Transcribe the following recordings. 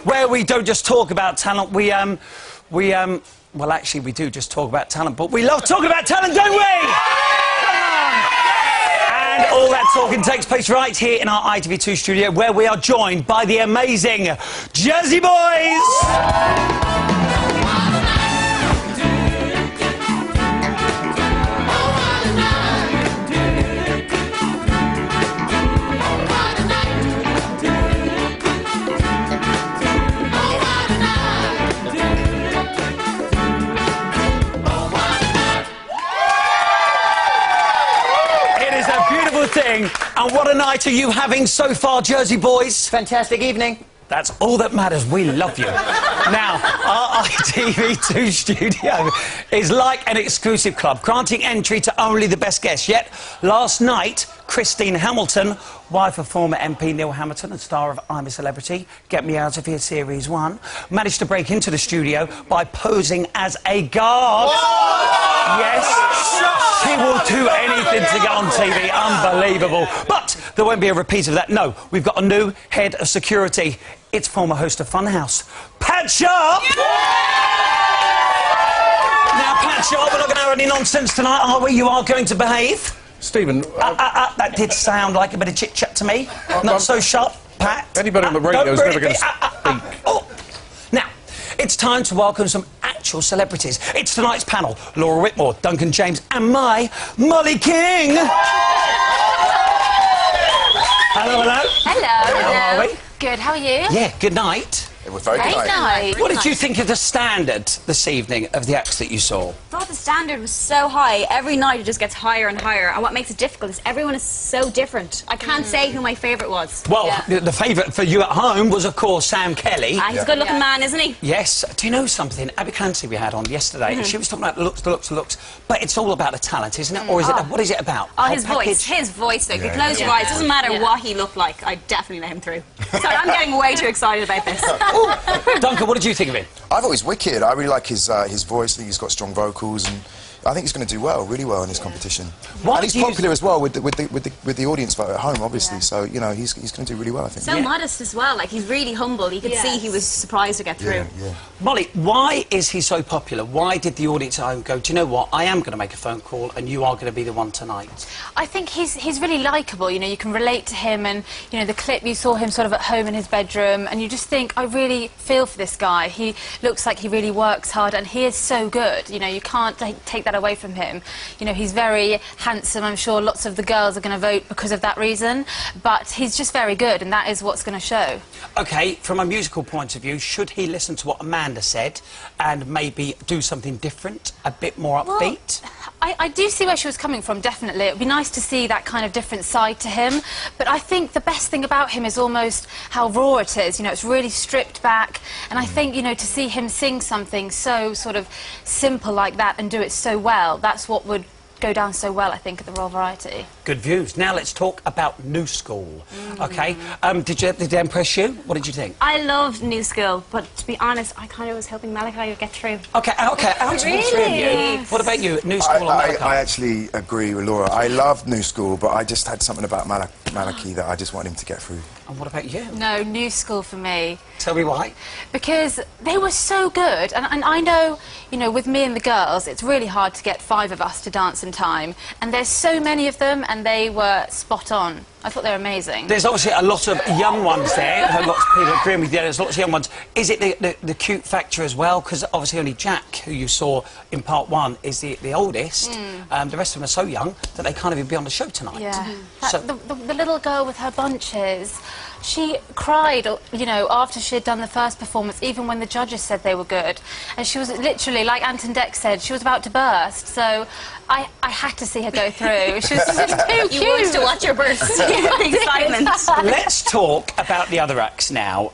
where we don't just talk about talent, well, actually, we do just talk about talent, but we love talking about talent, don't we? And all that talking takes place right here in our ITV2 studio, where we are joined by the amazing Jersey Boys. Thing. And what a night are you having so far, Jersey Boys? Fantastic evening. That's all that matters. We love you. Now, our ITV2 studio is like an exclusive club, granting entry to only the best guests. Yet, last night, Christine Hamilton, wife of former MP Neil Hamilton and star of I'm a Celebrity, Get Me Out of Here Series 1, managed to break into the studio by posing as a guard. Whoa! Yes, she will do anything to get on TV. Unbelievable. But there won't be a repeat of that. No, we've got a new head of security. It's former host of Funhouse, Pat Sharp. Yeah! Now, Pat Sharp, we're not going to have any nonsense tonight, are we? You are going to behave. Stephen... that did sound like a bit of chit-chat to me. Not so sharp, Pat. Anybody on the radio is never going to speak. Now, it's time to welcome some actual celebrities. It's tonight's panel. Laura Whitmore, Duncan James and my Mollie King. Hello, hello. Hello. How are we? Good, how are you? Yeah, good night. It was very good night. What did you think of the standard this evening of the acts that you saw? I thought the standard was so high. Every night it just gets higher and higher. And what makes it difficult is everyone is so different. I can't say who my favourite was. Well, the favourite for you at home was, of course, Sam Kelly. He's a good-looking man, isn't he? Yes. Do you know something? Abby Clancy we had on yesterday, and she was talking about the looks. But it's all about the talent, isn't it? Or is it? What is it about? Oh, his voice. His voice, though. If you close your eyes, doesn't matter what he looked like. I definitely let him through. Sorry, I'm getting way too excited about this. Duncan, what did you think of him? I thought he was wicked. I really like his voice. I think he's got strong vocals, and I think he's going to do well, really well in this competition. And he's popular as well with the audience vote at home, obviously. So you know he's going to do really well, I think. So modest as well. Like he's really humble. You could see he was surprised to get through. Yeah. Mollie, why is he so popular? Why did the audience at home go, do you know what? I am going to make a phone call, and you are going to be the one tonight. I think he's really likeable. You know, you can relate to him, and you know the clip you saw him sort of at home in his bedroom, and you just think, I really feel for this guy. He looks like he really works hard, and he is so good. You know, you can't take that away from him. You know, he's very handsome. I'm sure lots of the girls are going to vote because of that reason, but he's just very good, and that is what's going to show. OK, from a musical point of view, should he listen to what Amanda said and maybe do something different, a bit more upbeat? Well, I do see where she was coming from, definitely. It would be nice to see that kind of different side to him, but I think the best thing about him is almost how raw it is. You know, it's really stripped back, and I think, you know, to see him sing something so sort of simple like that and do it so well, that's what would go down so well, I think, at the Royal Variety. Good views. Now let's talk about New School. OK, did they impress you? What did you think? I loved New School, but to be honest, I kind of was hoping Malachi would get through. OK, out of the three of you, what about you, New School or Malachi? I actually agree with Laura. I loved New School, but I just had something about Malachi that I just wanted him to get through. And what about you? No, New School for me. Tell me why. Because they were so good, and I know, you know, with me and the girls, it's really hard to get 5 of us to dance in time, and there's so many of them, and they were spot on. I thought they were amazing. There's obviously a lot of young ones there. Lots of people agreeing with you. There's lots of young ones. Is it the cute factor as well? Because obviously only Jack, who you saw in part 1, is the oldest. The rest of them are so young that they can't even be on the show tonight. Yeah. So the little girl with her bunches, she cried, you know, after she had done the first performance, even when the judges said they were good. And she was literally, like Anton Deck said, she was about to burst. So I had to see her go through. She was just too cute. You wanted to watch her burst. Excitement. Let's talk about the other acts now.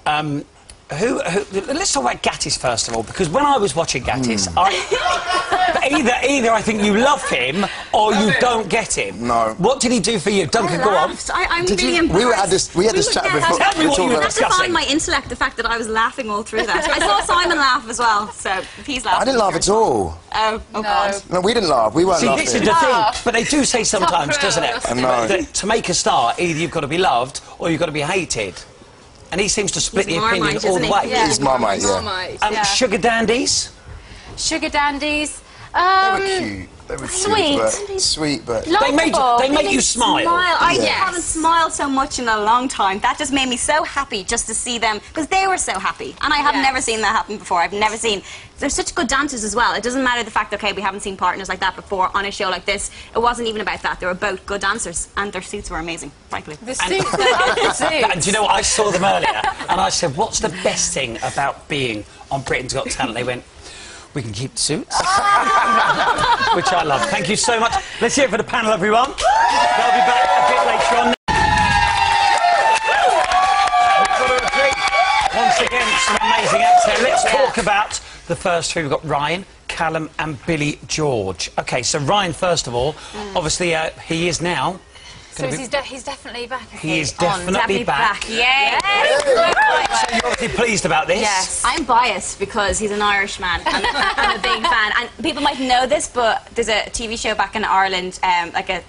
Let's talk about Gattis first of all, because when I was watching Gattis, either I think you love him or you don't get him. No. What did he do for you? Duncan, go on. I'm really embarrassed. We had this chat before. Tell me what you were I have to discussing. find my intellect, the fact that I was laughing all through that. I saw Simon laugh as well, so if he's laughing... I didn't laugh at all. Oh God. No, we didn't laugh. We weren't laughing. See, this is the thing. But they do say sometimes, doesn't it? I know. That to make a star, either you've got to be loved or you've got to be hated. And he seems to split He's the opinion Marmite, all the isn't he? way. Yeah. He's Marmite, yeah. Marmite, Sugar dandies? Sugar dandies. They were cute. They were Sweet. Sweet, but... They made you smile. I Yes. haven't smiled so much in a long time. That just made me so happy just to see them, because they were so happy. And I have never seen that happen before. I've never seen... They're such good dancers as well. It doesn't matter the fact, okay, we haven't seen partners like that before on a show like this. It wasn't even about that. They were both good dancers, and their suits were amazing, frankly. The suits, the suits. And do you know what? I saw them earlier, and I said, what's the best thing about being on Britain's Got Talent? They went, we can keep the suits. Which I love. Thank you so much. Let's hear it for the panel, everyone. They'll be back a bit later on. We've got to agree. Once again, some amazing acts there. Let's talk about the first three. We've got Ryan, Callum and Billy George. OK, so Ryan, first of all, obviously he is now... So he's definitely back. He is definitely back. Yes. So you're obviously pleased about this? Yes. I'm biased because he's an Irishman and I'm a big fan. And people might know this, but there's a TV show back in Ireland, like a,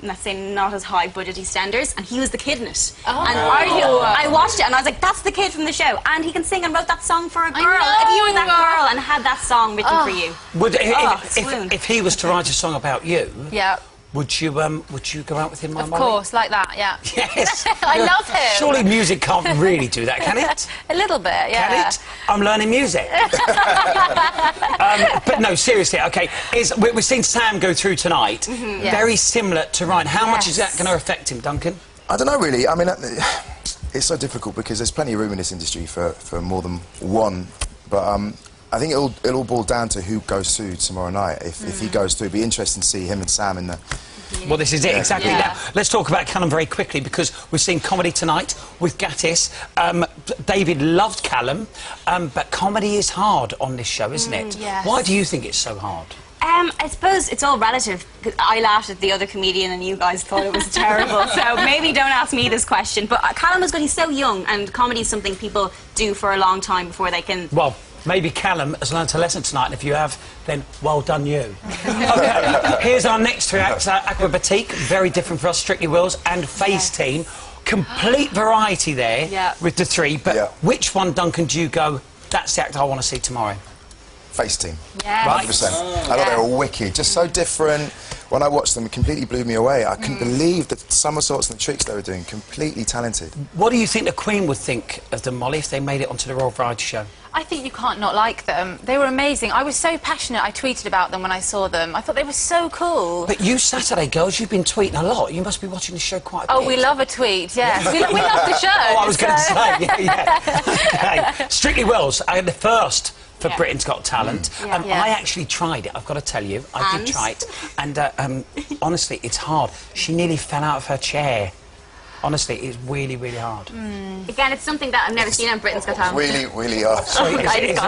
let's say, not as high budget EastEnders, and he was the kid in it. Oh. And I watched it and I was like, that's the kid from the show. And he can sing and wrote that song for a girl. If you were that girl and had that song written for you. If he was to write a song about you... Yeah. Would you go out with him, my Of Molly? course, like that, yeah. Yes. I love him. Surely music can't really do that, can it? A little bit, yeah. Can it? I'm learning music. But no, seriously, OK. We've seen Sam go through tonight. Very similar to Ryan. How much is that going to affect him, Duncan? I don't know, really. I mean, it's so difficult because there's plenty of room in this industry for more than one. But I think it'll all boil down to who goes through tomorrow night. If he goes through, it'd be interesting to see him and Sam in the... Well, this is it, exactly. Now, let's talk about Callum very quickly, because we've seen comedy tonight with Gattis. David loved Callum, but comedy is hard on this show, isn't it? Yes. Why do you think it's so hard? I suppose it's all relative. I laughed at the other comedian and you guys thought it was terrible, so maybe don't ask me this question. But Callum is good, he's so young, and comedy is something people do for a long time before they can... Well, maybe Callum has learnt a lesson tonight, and if you have, then well done you. OK, here's our next three acts. Acrobatique, very different for us, Strictly Wills, and Face Team. Complete variety there with the three, but which one, Duncan, do you go, that's the act I want to see tomorrow? Face Team. Yeah. 100%. I thought they were wicked, just so different. When I watched them, it completely blew me away. I couldn't believe the somersaults and the tricks they were doing. Completely talented. What do you think the Queen would think of them, Molly, if they made it onto the Royal Variety Show? I think you can't not like them. They were amazing. I was so passionate, I tweeted about them when I saw them. I thought they were so cool. But you Saturday girls, you've been tweeting a lot. You must be watching the show quite a bit. Oh, we love a tweet, yes. we love the show. Oh, I was going to say, yeah. OK. Strictly Wills, I had the first for Britain's Got Talent. I actually tried it, I've got to tell you. I did try it. And honestly, it's hard. She nearly fell out of her chair. Honestly, it's really, really hard. Again, it's something that I've never seen on Britain's Got Talent. Really, really hard. Sorry,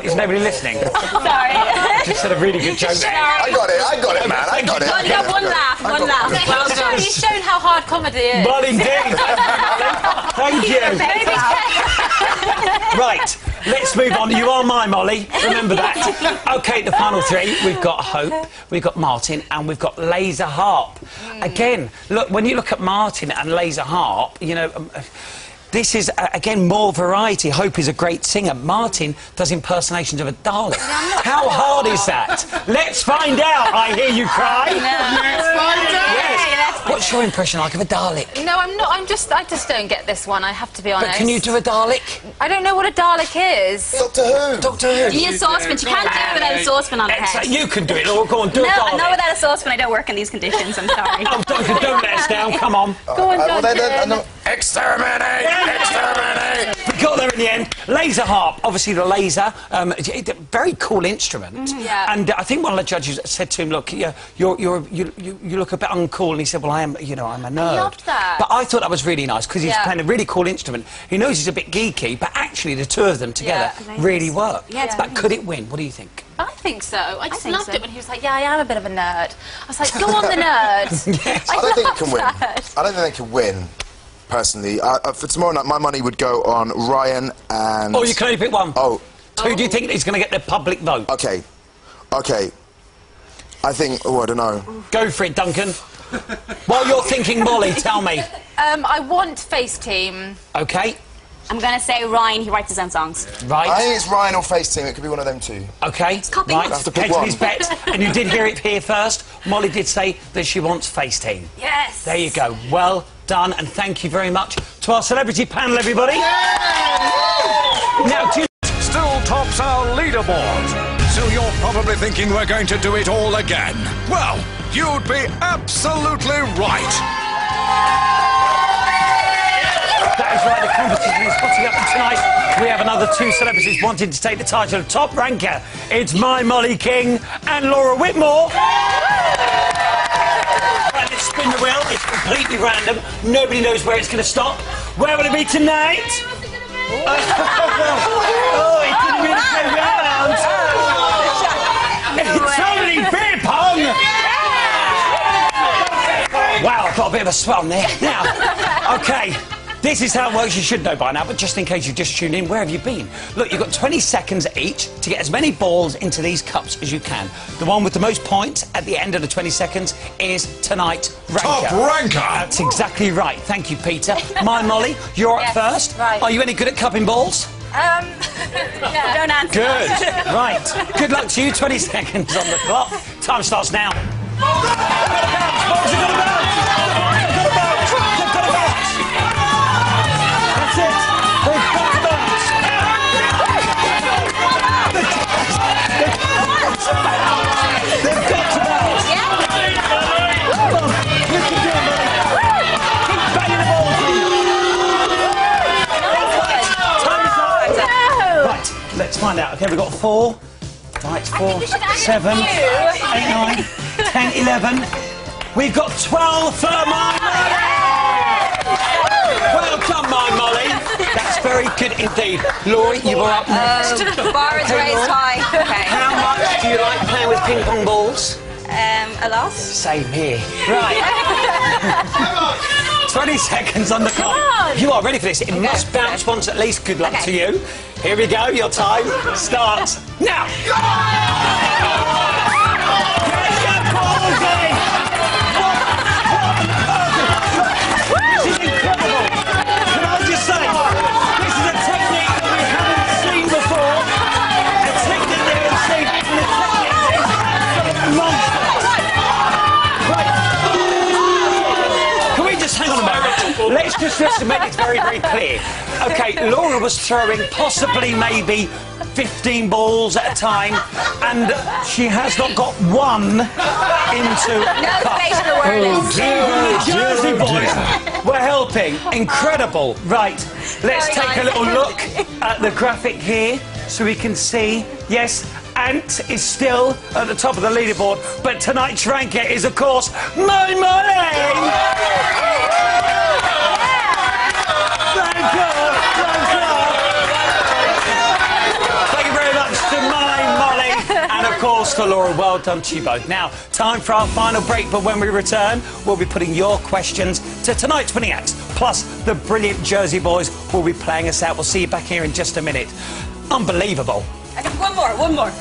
is nobody listening? Sorry. Just said a really good joke there. I got it, man, I got it. Well, you got one laugh, one laugh. Well done. He's shown how hard comedy is. Well, indeed. Thank you. Right, let's move on. You are my Molly, remember that. OK, the final three. We've got Hope, we've got Martin, and we've got Laser Harp. Again, look, when you look at Martin and Laser Harp, you know... this is, again, more variety. Hope is a great singer. Martin does impersonations of a Dalek. How hard is that? Let's find out, I hear you cry. Let's find out. Yes. What's your impression like of a Dalek? No, I'm not. I just don't get this one, I have to be honest. But can you do a Dalek? I don't know what a Dalek is. Doctor Who. Doctor Who. You need a saucepan. You can't do it without a saucepan on the head. You can do it. Oh, go on, do a Dalek. No, without a saucepan, I don't work in these conditions, I'm sorry. Oh, Duncan, don't let us down, come on. Go on, Duncan. Exterminate! Exterminate! We got there in the end. Laser Harp, obviously the laser, very cool instrument. And I think one of the judges said to him, look, you look a bit uncool, and he said, well, I'm a nerd. I loved that. But I thought that was really nice, because he's playing a really cool instrument. He knows he's a bit geeky, but actually the two of them together really work. But could it win? What do you think? I think so. I just loved it when he was like, yeah, I am a bit of a nerd. I was like, go on the nerd. Yes. I don't think it can win. I don't think they can win, personally. For tomorrow night, my money would go on Ryan and... Oh, you can only pick one? Oh. Who do you think is going to get the public vote? OK. OK. I think... Oh, I don't know. Go for it, Duncan. While you're thinking, Molly, tell me. I want Face Team. OK. I'm going to say Ryan, he writes his own songs. Right. I think it's Ryan or Face Team. It could be one of them two. OK. copying right. us. Katie's bet. And you did hear it here first. Molly did say that she wants Face Team. Yes. There you go. Well done, and thank you very much to our celebrity panel, everybody. Now, still tops our leaderboard. So you're probably thinking we're going to do it all again. Well, you'd be absolutely right. that is right, the competition is putting up tonight. We have another two celebrities wanting to take the title of top ranker. It's my Mollie King and Laura Whitmore. Right, let's spin the wheel. It's completely random. Nobody knows where it's going to stop. Where will it be tonight? Oh, it didn't really go round. It's only beer pong. Wow, I've got a bit of a swell there. Now, OK, this is how it works. You should know by now, but just in case you've just tuned in, where have you been? Look, you've got 20 seconds each to get as many balls into these cups as you can. The one with the most points at the end of the 20 seconds is tonight's ranker. Top ranker! That's exactly right. Thank you, Peter. My Molly, you're up first. Right. Are you any good at cupping balls? Yeah. Don't answer. Good. Right. Good luck to you. 20 seconds on the clock. Time starts now. Balls are gonna bounce. They've got to bounce. They've got to bounce. That's it. They've got to bounce. They've got to bounce. Come on. You can do it, buddy. Keep banging the balls in. Time is up. Right. Let's find out. OK, we've got 4. Right, 4, 7, 8, 9, 10, 11. We've got 12 for my Molly! Well done, my Molly. That's very good indeed. Laurie, you were up next. Bar is raised high. Okay. How much do you like playing with ping pong balls? A lot. Same here. Right. 20 seconds on the clock. You are ready for this. It must bounce once at least. Good luck to you. Here we go. Your time starts now. Get your balls in. This is incredible. Can I just say, this is a technique that we haven't seen before. A technique that we haven't seen. And the technique is absolute monster. Can we just hang on a moment? Let's just make this very, very clear. OK, Laura was throwing possibly maybe 15 balls at a time, and she has not got one into No space for words. The Jersey boys were helping. Incredible. Right, let's take a little look at the graphic here so we can see. Yes, Ant is still at the top of the leaderboard, but tonight's ranker is, of course, my Molly! Thank you! Thank you very much to my Molly, and of course to Laura. Well done to you both. Now, time for our final break, but when we return, we'll be putting your questions to tonight's winning acts. Plus, the brilliant Jersey boys will be playing us out. We'll see you back here in just a minute. Unbelievable. One more. Unbelievable.